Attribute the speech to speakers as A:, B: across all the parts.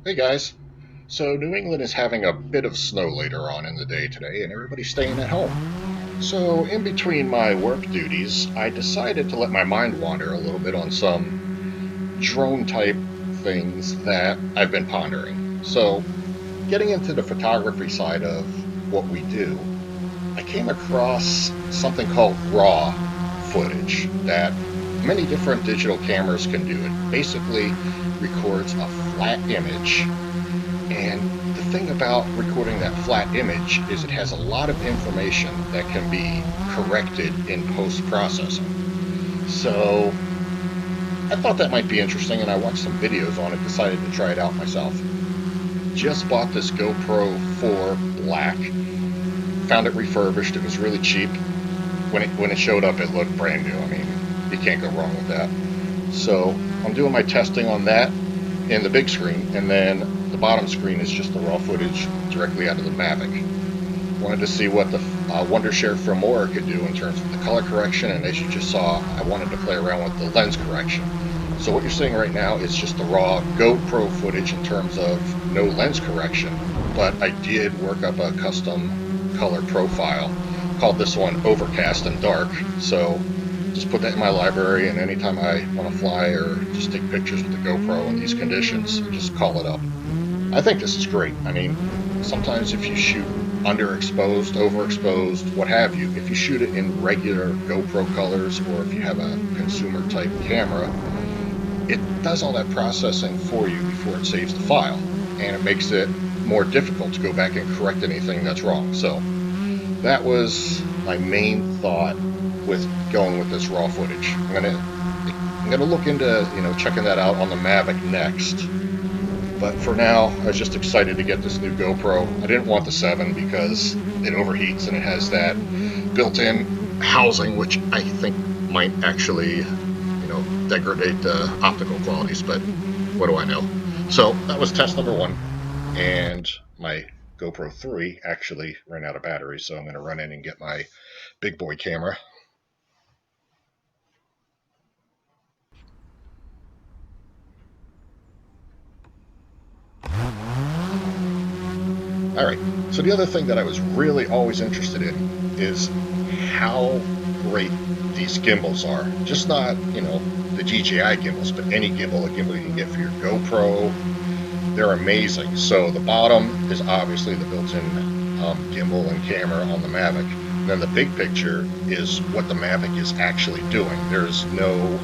A: Hey guys. So New England is having a bit of snow later on in the day today, and everybody's staying at home. So in between my work duties, I decided to let my mind wander a little bit on some drone type things that I've been pondering. So getting into the photography side of what we do, I came across something called raw footage that many different digital cameras can do. It basically records a flat image, and the thing about recording that flat image is it has a lot of information that can be corrected in post-processing. So I thought that might be interesting, and I watched some videos on it, decided to try it out myself. Just bought this GoPro 4 Black, found it refurbished. It was really cheap. When it showed up, it looked brand new. I mean, you can't go wrong with that. So I'm doing my testing on that in the big screen, and then the bottom screen is just the raw footage directly out of the Mavic. Wanted to see what the Wondershare Filmora could do in terms of the color correction, and as you just saw, I wanted to play around with the lens correction. So what you're seeing right now is just the raw GoPro footage in terms of no lens correction, but I did work up a custom color profile, called this one Overcast and Dark. So just put that in my library, and anytime I want to fly or just take pictures with the GoPro in these conditions, just call it up. I think this is great. I mean, sometimes if you shoot underexposed, overexposed, what have you, if you shoot it in regular GoPro colors, or if you have a consumer type camera, it does all that processing for you before it saves the file, and it makes it more difficult to go back and correct anything that's wrong. So that was my main thought with going with this raw footage. I'm gonna look into checking that out on the Mavic next. But for now, I was just excited to get this new GoPro. I didn't want the 7 because it overheats and it has that built-in housing, which I think might actually, degrade the optical qualities, but what do I know? So that was test number 1, and my GoPro 3 actually ran out of battery, so I'm going to run in and get my big boy camera. All right, so the other thing that I was really always interested in is how great these gimbals are. Just not, the DJI gimbals, but any gimbal, a gimbal you can get for your GoPro. They're amazing. So the bottom is obviously the built-in gimbal and camera on the Mavic. And then the big picture is what the Mavic is actually doing. There's no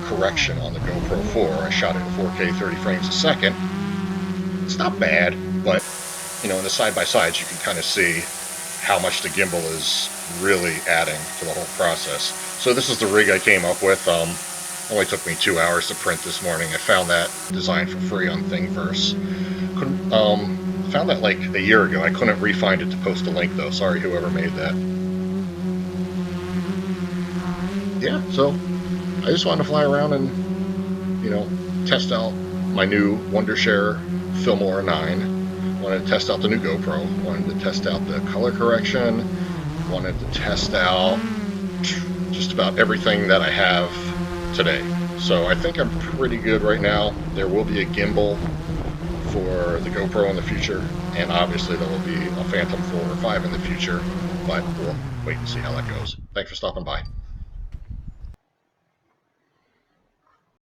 A: correction on the GoPro 4. I shot it in 4K 30 frames a second. It's not bad, but in the side-by-sides you can kind of see how much the gimbal is really adding to the whole process. So this is the rig I came up with. Only took me 2 hours to print this morning. I found that design for free on Thingiverse. Found that like a year ago. I couldn't re-find it to post a link though. Sorry whoever made that. Yeah, so I just wanted to fly around and test out my new Wondershare Filmora 9. Wanted to test out the new GoPro. Wanted to test out the color correction. Wanted to test out just about everything that I have today. So I think I'm pretty good right now. There will be a gimbal for the GoPro in the future, and obviously there will be a Phantom 4 or 5 in the future, but we'll wait and see how that goes. Thanks for stopping by.